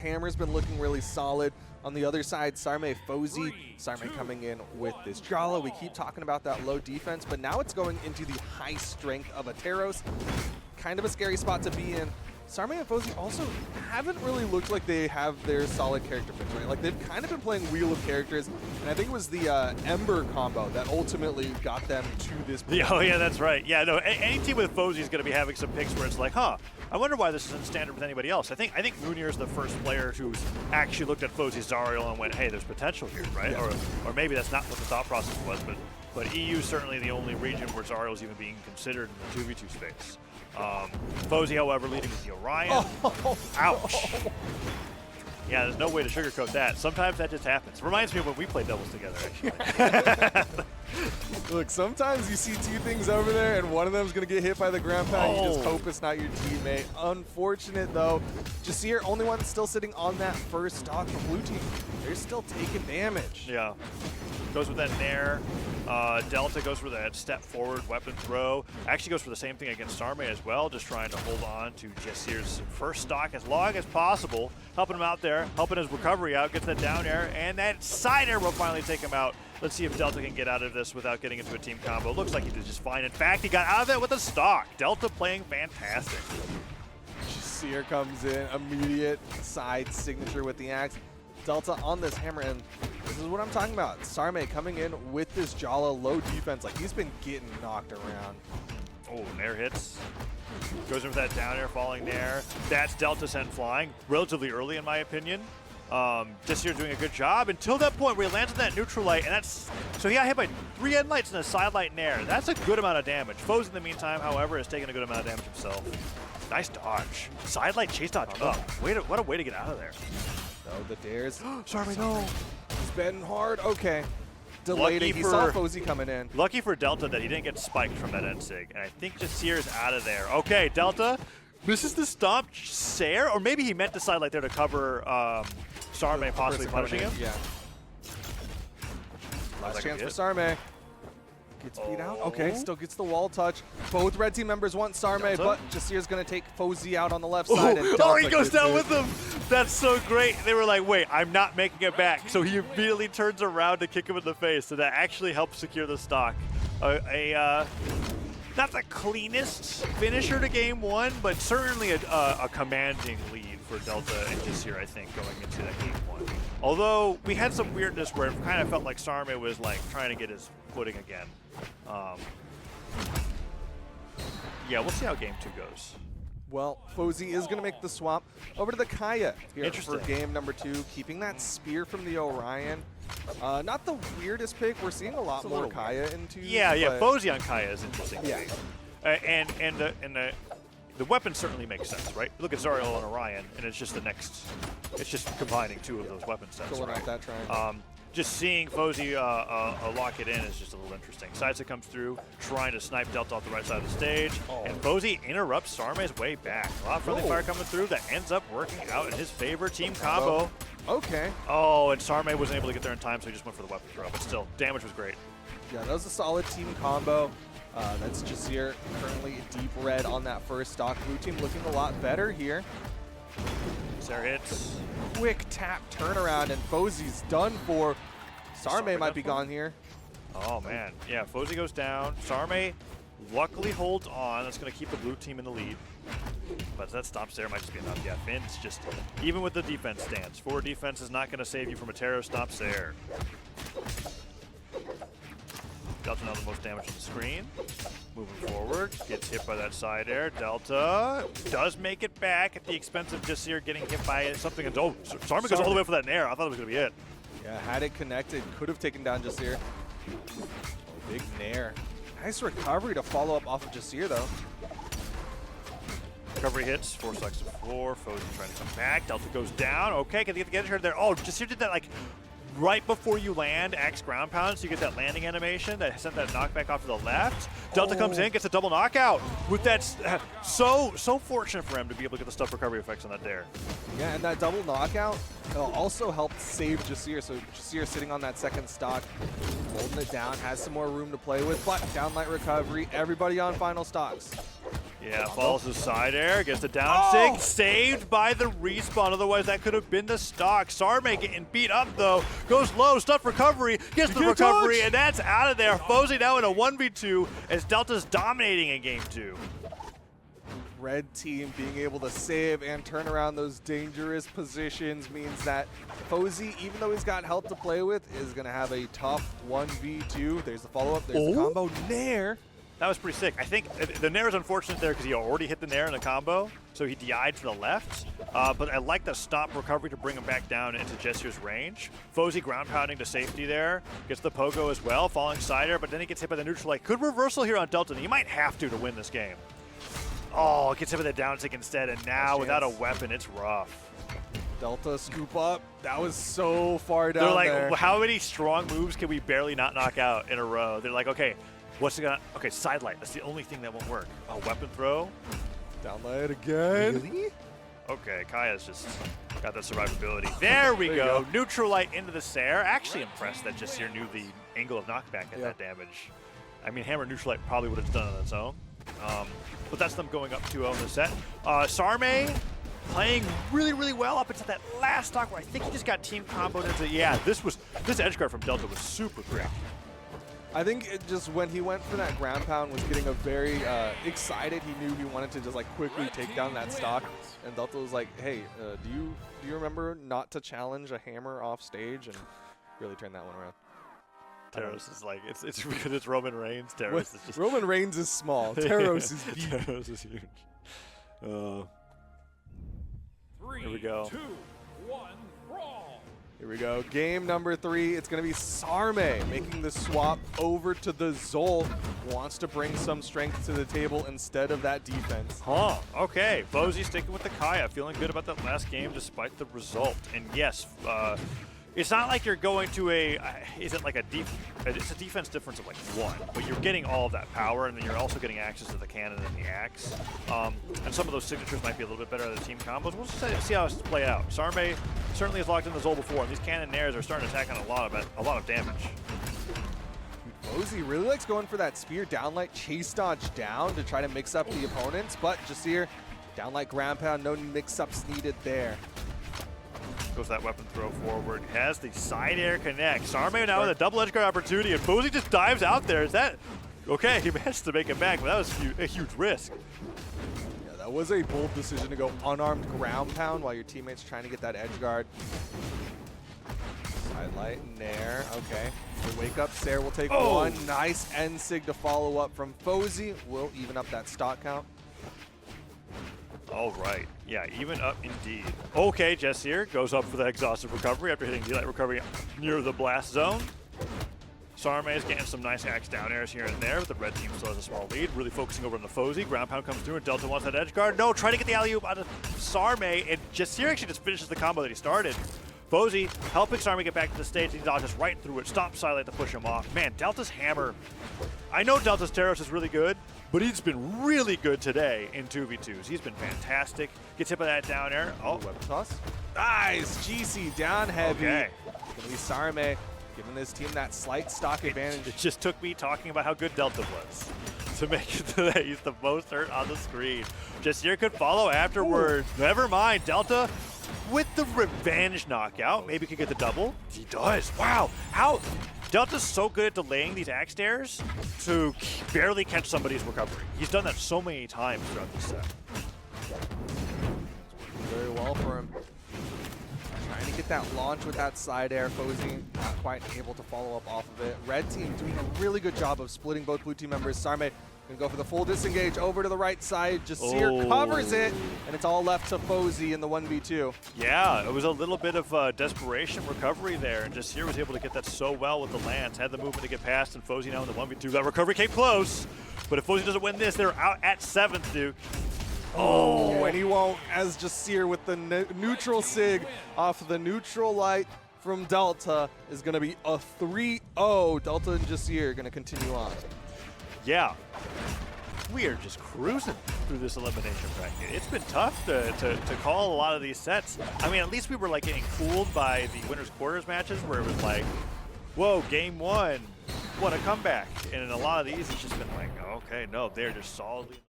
Hammer's been looking really solid. On the other side, Sarme, Fozey. Sarme coming in with this Brawlhalla. We keep talking about that low defense, but now it's going into the high strength of a Teros. Kind of a scary spot to be in. Sarme and Fozey also haven't really looked like they have their solid character fits, right? Like, they've kind of been playing Wheel of Characters, and I think it was the Ember combo that ultimately got them to this point. Oh, yeah, that's right. Yeah, no, any team with Fozey is going to be having some picks where it's like, huh, I wonder why this isn't standard with anybody else. I think Munir is the first player who's actually looked at Fozey's Zariel and went, hey, there's potential here, right? Yeah. Or maybe that's not what the thought process was, but EU is certainly the only region where Zariel is even being considered in the 2v2 space. Fozey, however, leading with the Orion. Oh. Ouch. Yeah, there's no way to sugarcoat that. Sometimes that just happens. Reminds me of when we played doubles together, actually. Look, sometimes you see two things over there, and one of them is going to get hit by the ground pound. You just hope it's not your teammate. Unfortunate, though. Djessir, only one still sitting on that first stock for blue team. They're still taking damage. Yeah. Goes with that Nair. Delta goes for that step forward weapon throw. Actually goes for the same thing against Sarme as well, just trying to hold on to Djessir's first stock as long as possible. Helping him out there, helping his recovery out, gets that down air, and that side air will finally take him out. Let's see if Delta can get out of this without getting into a team combo. Looks like he did just fine. In fact, he got out of it with a stock. Delta playing fantastic. Djessir comes in, immediate side signature with the axe. Delta on this hammer, and this is what I'm talking about. Sarme coming in with this Brawlhalla low defense. Like, he's been getting knocked around. Oh, Nair hits. Goes in with that down air, falling Nair. That's Delta sent flying, relatively early in my opinion. Djessir doing a good job until that point where he lands on that neutral light, and that's, so he got hit by 3 end lights and a side light Nair. That's a good amount of damage. Foz in the meantime, however, has taken a good amount of damage himself. Nice dodge. Side light chase dodge up. What a way to get out of there. No, the dares. Sarme, no. He's betting hard. Okay. Delayed it. He saw Fozey coming in. Lucky for Delta that he didn't get spiked from that end sig. And I think Djessir is out of there. Okay, Delta misses the stomp. Sair, or maybe he meant to side light there to cover Sarme, possibly punishing him. Yeah. Last chance for Sarme. Gets beat out. Okay, still gets the wall touch. Both red team members want Sarme, but Djessir's going to take Fozey out on the left side. And he goes down with them. That's so great. They were like, wait, I'm not making it back. So he immediately turns around to kick him in the face. So that actually helps secure the stock. Not the cleanest finisher to game one, but certainly a commanding lead for Delta and Djessir, I think, going into that game one. Although we had some weirdness where it kind of felt like Sarme was like trying to get his footing again. Yeah, we'll see how game 2 goes. Well, Fozey is going to make the swap over to the Kaya here for Interesting. game number 2, keeping that spear from the Orion. Not the weirdest pick. We're seeing a lot more Kaya into. Yeah, Fozey on Kaya is interesting. Yeah. And the weapon certainly makes sense, right? Look at Zariel and Orion, and it's just it's just combining 2 of those weapon sets. Going out that triangle. Just seeing Fozey lock it in is just a little interesting. Sidestep comes through, trying to snipe Delta off the right side of the stage, and Fozey interrupts Sarme's way back. A lot of friendly fire coming through that ends up working out in his favor. Team combo. Okay. Oh, and Sarme wasn't able to get there in time, so he just went for the weapon throw. But still, damage was great. Yeah, that was a solid team combo. That's Djessir currently deep red on that first stock. Blue team looking a lot better here. Sair hits. Quick tap turnaround, and Fozey's done for. Sarme might be gone here. Oh, man. Yeah, Fozey goes down. Sarme luckily holds on. That's going to keep the blue team in the lead. But that stop Sair might just be enough. Yeah, Finn's just, even with the defense stance, forward defense is not going to save you from a Taro stop Sair. Delta now the most damage on the screen. Moving forward, gets hit by that side air. Delta does make it back at the expense of Djessir getting hit by something. And Sarme goes all the way for that Nair. I thought it was going to be it. Yeah, had it connected, could have taken down Djessir. Big Nair. Nice recovery to follow up off of Djessir, though. Recovery hits, 4 stocks to 4. Fozey trying to come back. Delta goes down. Okay, can they get the there? Oh, Djessir did that like right before you land, axe ground pound, so you get that landing animation that sent that knockback off to the left. Delta comes in, gets a double knockout. With that, so fortunate for him to be able to get the stuff recovery effects on that dare. Yeah, and that double knockout also helped save Djessir. So Djessir sitting on that second stock, holding it down, has some more room to play with, but down light recovery, everybody on final stocks. Yeah, follows the side air, gets the down sig, saved by the respawn, otherwise that could have been the stock. Sarme getting beat up though, goes low, stuff recovery, gets the recovery, and that's out of there. Fozey now in a 1v2 as Delta's dominating in game 2. Red team being able to save and turn around those dangerous positions means that Fozey, even though he's got help to play with, is going to have a tough 1v2. There's the follow-up, there's the combo nair. That was pretty sick. I think the nair is unfortunate there because he already hit the nair in the combo, so he DI'd to the left. But I like the stop recovery to bring him back down into Djessir's range. Fozey ground pounding to safety there, gets the pogo as well, falling side air, but then he gets hit by the neutral light. Good reversal here on Delta, and he might have to win this game. Oh, gets hit with the down tick instead, and now without a weapon, it's rough. Delta scoop up. That was so far down. They're like, how many strong moves can we barely not knock out in a row? They're like, okay, what's it gonna? Okay, side light. That's the only thing that won't work. A weapon throw. Down light again. Really? Okay, Kaya's just got that survivability. There we go. Neutral light into the Sair. Actually impressed that Djessir knew the angle of knockback at that damage. I mean, hammer neutral light probably would have done it on its own. But that's them going up 2-0 in the set. Sarme playing really, really well up until that last stock where I think he just got team comboed into. Yeah, this edge guard from Delta was super quick. I think it just when he went for that ground pound was getting a very excited. He knew he wanted to just like quickly take down that stock, and Delta was like, "Hey, do you remember not to challenge a hammer off stage?" And really turn that one around. Teros is like, it's because it's Roman Reigns. Teros is just Roman Reigns is small. Teros is deep. Teros is huge. Here we go. 3, 2, 1, brawl. Here we go. Game number 3. It's going to be Sarme making the swap over to the Zol. Wants to bring some strength to the table instead of that defense. Huh. Okay. Fozey sticking with the Kaya. Feeling good about that last game despite the result. And yes, it's not like you're going to it's a defense difference of like 1, but you're getting all of that power, and then you're also getting access to the cannon and the axe. And some of those signatures might be a little bit better at the team combos. We'll just see how it's play out. Sarme certainly has locked in the Zol before, and these cannon nairs are starting to attack on a lot of damage. Fozey really likes going for that spear downlight chase dodge down to try to mix up the opponents, but Djessir, downlight ground pound, no mix-ups needed there. Goes that weapon throw forward, has the side air connect. Sarme now with a double edge guard opportunity, and Fozey just dives out there. Is that okay? He managed to make it back, but that was a huge risk. Yeah, that was a bold decision to go unarmed ground pound while your teammate's trying to get that edge guard. Side light, nair, okay. The wake up, Sair will take one. Nice end sig to follow up from Fozey. Will even up that stock count. All right. Yeah, even up indeed. Okay, Djessir goes up for the exhaustive recovery after hitting D-Light recovery near the blast zone. Sarme is getting some nice axe down airs here and there, but the red team still has a small lead. Really focusing over on the Fozey. Ground pound comes through, and Delta wants that edge guard. No, trying to get the alley-oop out of Sarme, and Djessir actually just finishes the combo that he started. Fozey helping Sarme get back to the stage, and he dodges right through it. Stops Silent to push him off. Man, Delta's hammer. I know Delta's Teros is really good, but he's been really good today in 2v2s. He's been fantastic. Gets hit by that down air. Oh, weapon toss. Nice. GC down heavy. Okay. It's going to be Sarme giving this team that slight stock advantage. It just took me talking about how good Delta was to make it to that. He's the most hurt on the screen. Djessir could follow afterwards. Ooh. Never mind. Delta with the revenge knockout. Maybe could get the double. He does. Wow. How? Delta's so good at delaying these axe dares to barely catch somebody's recovery. He's done that so many times throughout this set. Very well for him. Trying to get that launch with that side air. Fozey not quite able to follow up off of it. Red team doing a really good job of splitting both blue team members. Sarme gonna go for the full disengage over to the right side. Djessir covers it, and it's all left to Fozey in the 1v2. Yeah, it was a little bit of desperation recovery there, and Djessir was able to get that so well with the lance. Had the movement to get past, and Fozey now in the 1v2. That recovery came close, but if Fozey doesn't win this, they're out at 7th, Duke. Oh, and he won't, as Djessir with the neutral sig off the neutral light from Delta is going to be a 3-0. Delta and Djessir are going to continue on. Yeah, we are just cruising through this elimination bracket. It's been tough to call a lot of these sets. I mean, at least we were like getting fooled by the winners quarters matches where it was like, whoa, game 1, what a comeback. And in a lot of these, it's just been like, okay, no, they're just solidly